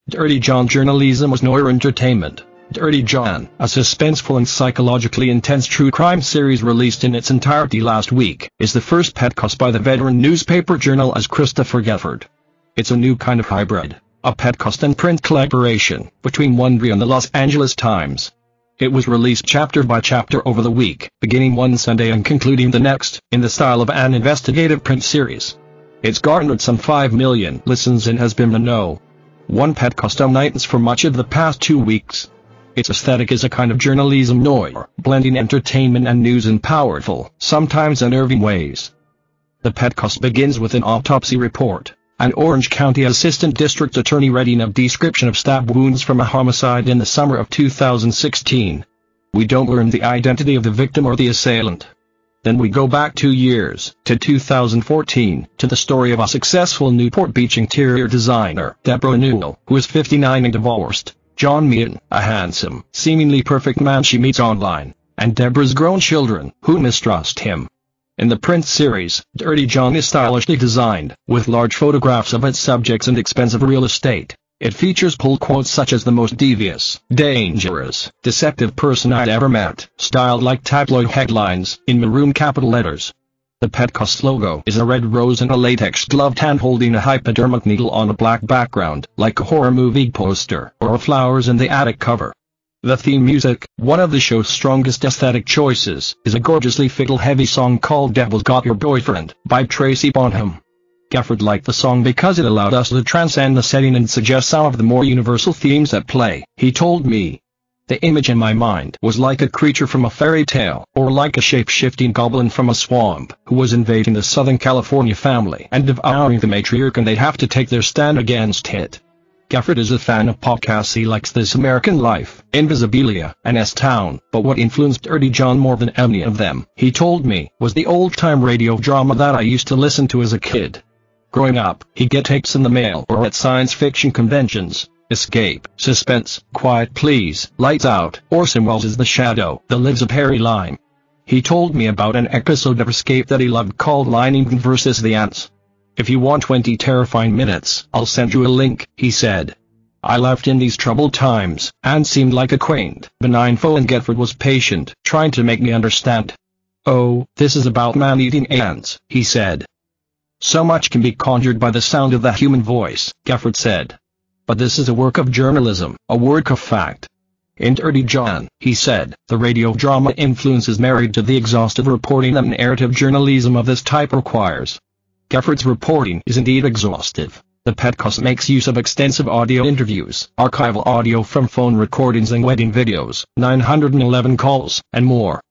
Dirty John journalism was Noir entertainment. Dirty John, a suspenseful and psychologically intense true crime series released in its entirety last week, is the first podcast by the veteran newspaper journalist Christopher Goffard. It's a new kind of hybrid, a podcast and print collaboration between Wondery and the Los Angeles Times. It was released chapter by chapter over the week, beginning one Sunday and concluding the next, in the style of an investigative print series. It's garnered some 5 million listens and has been a one podcast on nights for much of the past 2 weeks. Its aesthetic is a kind of journalism noir, blending entertainment and news in powerful, sometimes unnerving ways. The podcast begins with an autopsy report. An Orange County Assistant District Attorney reading a description of stab wounds from a homicide in the summer of 2016. We don't learn the identity of the victim or the assailant. Then we go back 2 years, to 2014, to the story of a successful Newport Beach interior designer, Deborah Newell, who is 59 and divorced, John Meehan, a handsome, seemingly perfect man she meets online, and Deborah's grown children, who mistrust him. In the print series, Dirty John is stylishly designed, with large photographs of its subjects and expensive real estate. It features pull quotes such as the most devious, dangerous, deceptive person I'd ever met, styled like tabloid headlines, in maroon capital letters. The podcast logo is a red rose and a latex gloved hand holding a hypodermic needle on a black background, like a horror movie poster, or a flowers in the attic cover. The theme music, one of the show's strongest aesthetic choices, is a gorgeously fiddle-heavy song called Devil's Got Your Boyfriend, by Tracy Bonham. Goffard liked the song because it allowed us to transcend the setting and suggest some of the more universal themes at play, he told me. The image in my mind was like a creature from a fairy tale, or like a shape-shifting goblin from a swamp, who was invading the Southern California family and devouring the matriarch, and they'd have to take their stand against it. Goffard is a fan of podcasts. He likes This American Life, Invisibilia, and S-Town, but what influenced Dirty John more than any of them, he told me, was the old-time radio drama that I used to listen to as a kid. Growing up, he'd get tapes in the mail or at science fiction conventions. Escape, Suspense, Quiet Please, Lights Out, Orson Welles' The Shadow, The Lives of Harry Lime. He told me about an episode of Escape that he loved called Lining vs. the Ants. If you want 20 terrifying minutes, I'll send you a link, he said. I laughed in these troubled times, and seemed like a quaint, benign foe, and Goffard was patient, trying to make me understand. Oh, this is about man-eating ants, he said. So much can be conjured by the sound of the human voice, Goffard said. But this is a work of journalism, a work of fact. In Dirty John, he said, the radio drama influence is married to the exhaustive reporting that narrative journalism of this type requires. Goffard's reporting is indeed exhaustive. The podcast makes use of extensive audio interviews, archival audio from phone recordings and wedding videos, 911 calls, and more.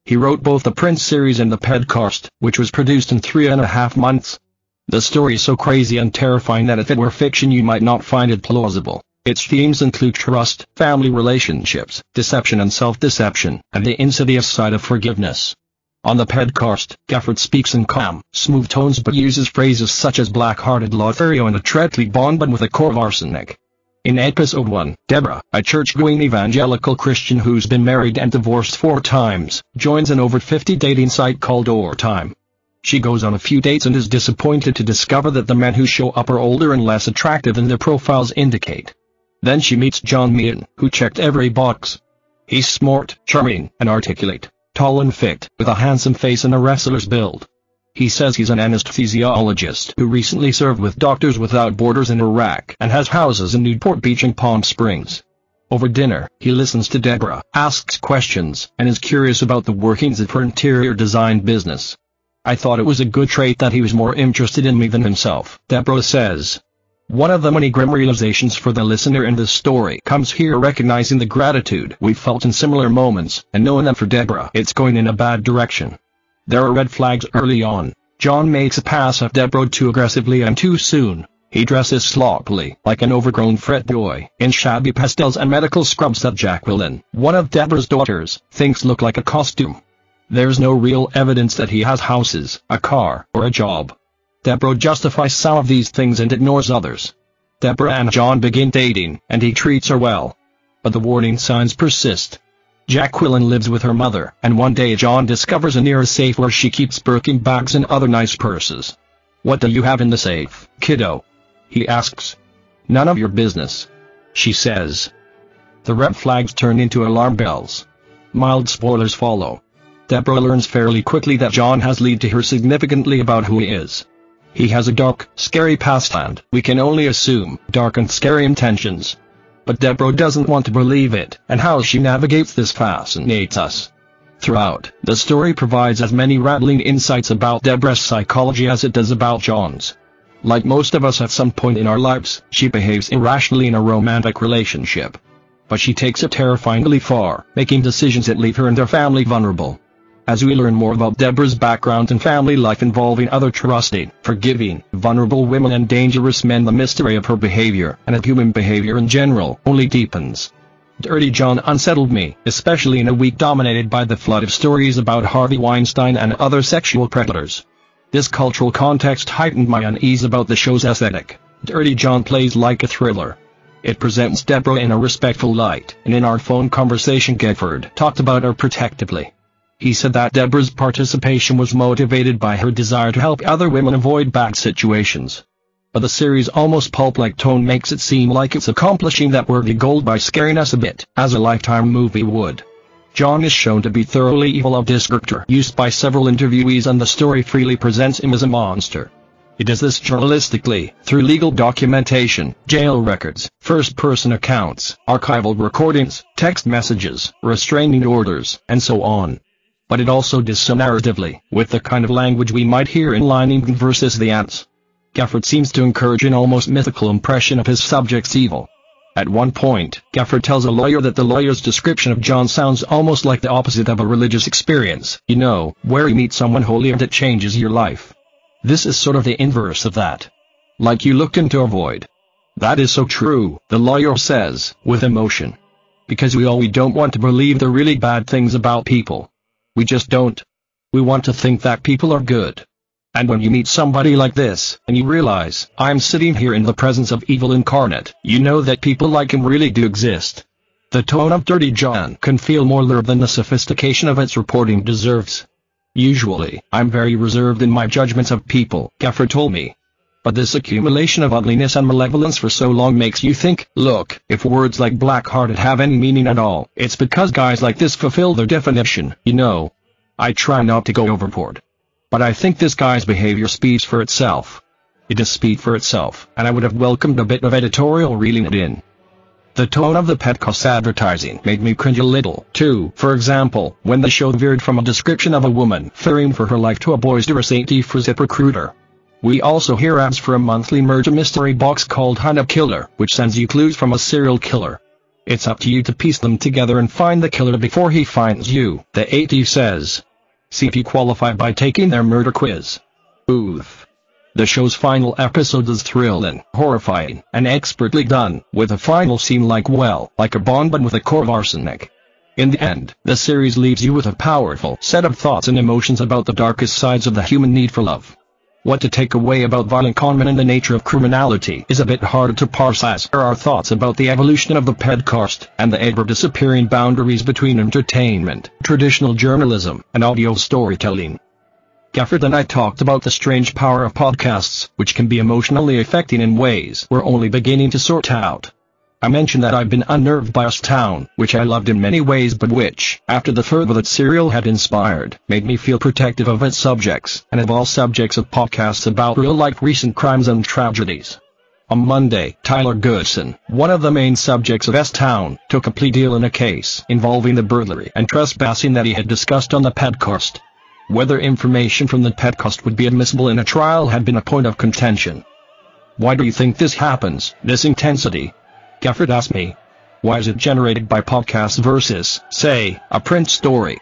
He wrote both the print series and the podcast, which was produced in 3.5 months. The story is so crazy and terrifying that if it were fiction you might not find it plausible. Its themes include trust, family relationships, deception and self-deception, and the insidious side of forgiveness. On the podcast, Goffard speaks in calm, smooth tones but uses phrases such as black-hearted Lothario and a Tretley bonbon with a core of arsenic. In episode 1, Deborah, a church-going evangelical Christian who's been married and divorced 4 times, joins an over 50 dating site called Overtime. She goes on a few dates and is disappointed to discover that the men who show up are older and less attractive than their profiles indicate. Then she meets John Meehan, who checked every box. He's smart, charming, and articulate, tall and fit, with a handsome face and a wrestler's build. He says he's an anesthesiologist who recently served with Doctors Without Borders in Iraq and has houses in Newport Beach and Palm Springs. Over dinner, he listens to Deborah, asks questions, and is curious about the workings of her interior design business. I thought it was a good trait that he was more interested in me than himself, Deborah says. One of the many grim realizations for the listener in this story comes here, recognizing the gratitude we felt in similar moments, and knowing that for Deborah it's going in a bad direction. There are red flags early on. John makes a pass at Deborah too aggressively and too soon. He dresses sloppily, like an overgrown frat boy, in shabby pastels and medical scrubs that Jacqueline, one of Deborah's daughters, thinks look like a costume. There's no real evidence that he has houses, a car, or a job. Deborah justifies some of these things and ignores others. Deborah and John begin dating, and he treats her well. But the warning signs persist. Jacqueline lives with her mother, and one day John discovers a near safe where she keeps Birkin bags and other nice purses. "What do you have in the safe, kiddo?" he asks. "None of your business." she says. The red flags turn into alarm bells. Mild spoilers follow. Deborah learns fairly quickly that John has lied to her significantly about who he is. He has a dark, scary past and, we can only assume, dark and scary intentions. But Deborah doesn't want to believe it, and how she navigates this fascinates us. Throughout, the story provides as many rattling insights about Deborah's psychology as it does about John's. Like most of us at some point in our lives, she behaves irrationally in a romantic relationship. But she takes it terrifyingly far, making decisions that leave her and her family vulnerable. As we learn more about Deborah's background and family life involving other trusting, forgiving, vulnerable women and dangerous men, the mystery of her behavior, and of human behavior in general, only deepens. Dirty John unsettled me, especially in a week dominated by the flood of stories about Harvey Weinstein and other sexual predators. This cultural context heightened my unease about the show's aesthetic. Dirty John plays like a thriller. It presents Deborah in a respectful light, and in our phone conversation Goffard talked about her protectively. He said that Deborah's participation was motivated by her desire to help other women avoid bad situations. But the series' almost pulp-like tone makes it seem like it's accomplishing that worthy goal by scaring us a bit, as a Lifetime movie would. John is shown to be thoroughly evil, a descriptor used by several interviewees, and the story freely presents him as a monster. It does this journalistically, through legal documentation, jail records, first-person accounts, archival recordings, text messages, restraining orders, and so on. But it also does so narratively, with the kind of language we might hear in Lion King versus the Ants. Goffard seems to encourage an almost mythical impression of his subject's evil. At one point, Goffard tells a lawyer that the lawyer's description of John sounds almost like the opposite of a religious experience, you know, where you meet someone holy and it changes your life. This is sort of the inverse of that. Like you look into a void. That is so true, the lawyer says, with emotion. Because we don't want to believe the really bad things about people. We just don't. We want to think that people are good. And when you meet somebody like this, and you realize, I'm sitting here in the presence of evil incarnate, you know that people like him really do exist. The tone of Dirty John can feel more lurid than the sophistication of its reporting deserves. Usually, I'm very reserved in my judgments of people, Goffard told me. But this accumulation of ugliness and malevolence for so long makes you think, look, if words like black-hearted have any meaning at all, it's because guys like this fulfill their definition, you know. I try not to go overboard. But I think this guy's behavior speaks for itself. It does speak for itself, and I would have welcomed a bit of editorial reeling it in. The tone of the Petco's advertising made me cringe a little, too. For example, when the show veered from a description of a woman fearing for her life to a boisterous for zip recruiter. We also hear ads for a monthly murder mystery box called Hunt a Killer, which sends you clues from a serial killer. It's up to you to piece them together and find the killer before he finds you, the AT says. See if you qualify by taking their murder quiz. Oof. The show's final episode is thrilling, horrifying, and expertly done, with a final scene like a Bond but with a core of arsenic. In the end, the series leaves you with a powerful set of thoughts and emotions about the darkest sides of the human need for love. What to take away about violent conmen and the nature of criminality is a bit harder to parse, as are our thoughts about the evolution of the podcast and the ever-disappearing boundaries between entertainment, traditional journalism, and audio storytelling. Goffard and I talked about the strange power of podcasts, which can be emotionally affecting in ways we're only beginning to sort out. I mentioned that I've been unnerved by Us Town, which I loved in many ways but which, after the fervor that serial had inspired, made me feel protective of its subjects, and of all subjects of podcasts about real-life recent crimes and tragedies. On Monday, Tyler Goodson, one of the main subjects of Us Town, took a plea deal in a case involving the burglary and trespassing that he had discussed on the podcast. Whether information from the podcast would be admissible in a trial had been a point of contention. Why do you think this happens, this intensity? Goffard asked me. Why is it generated by podcasts versus, say, a print story?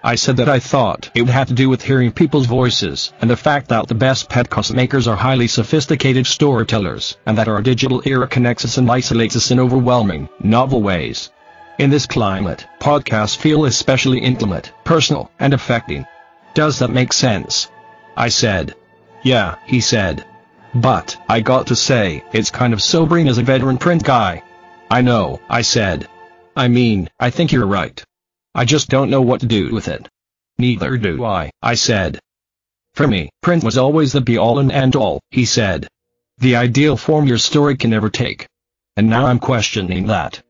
I said that I thought it had to do with hearing people's voices, and the fact that the best podcast makers are highly sophisticated storytellers, and that our digital era connects us and isolates us in overwhelming, novel ways. In this climate, podcasts feel especially intimate, personal, and affecting. Does that make sense? I said. Yeah, he said. But, I got to say, it's kind of sobering as a veteran print guy. I know, I said. I mean, I think you're right. I just don't know what to do with it. Neither do I said. For me, print was always the be-all and end-all, he said. The ideal form your story can ever take. and now I'm questioning that.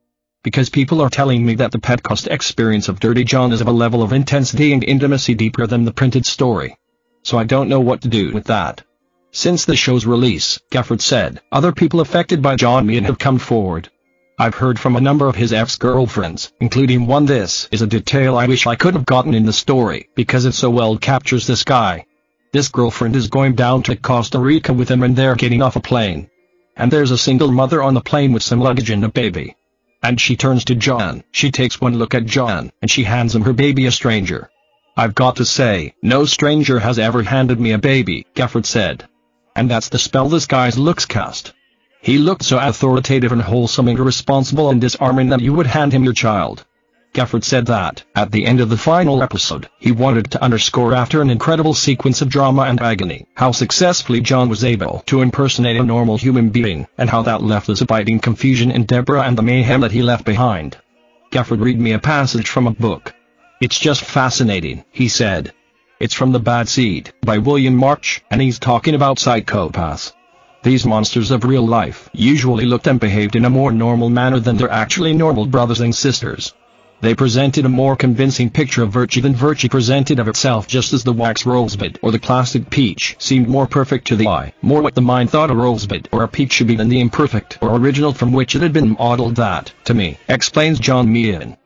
Because people are telling me that the podcast experience of Dirty John is of a level of intensity and intimacy deeper than the printed story. So I don't know what to do with that. Since the show's release, Goffard said, other people affected by John Meehan have come forward. I've heard from a number of his ex-girlfriends, including one. This is a detail I wish I could have gotten in the story, because it so well captures this guy. This girlfriend is going down to Costa Rica with him and they're getting off a plane. And there's a single mother on the plane with some luggage and a baby. And she turns to John, she takes one look at John, and she hands him her baby, a stranger. I've got to say, no stranger has ever handed me a baby, Goffard said. And that's the spell this guy's looks cast. He looked so authoritative and wholesome and irresponsible and disarming that you would hand him your child. Goffard said that, at the end of the final episode, he wanted to underscore, after an incredible sequence of drama and agony, how successfully John was able to impersonate a normal human being, and how that left us abiding confusion in Deborah and the mayhem that he left behind. Goffard read me a passage from a book. It's just fascinating, he said. It's from The Bad Seed, by William March, and he's talking about psychopaths. These monsters of real life usually looked and behaved in a more normal manner than their actually normal brothers and sisters. They presented a more convincing picture of virtue than virtue presented of itself, just as the wax rosebud or the classic peach seemed more perfect to the eye, more what the mind thought a rosebud or a peach should be than the imperfect or original from which it had been modeled. That, to me, explains John Meehan.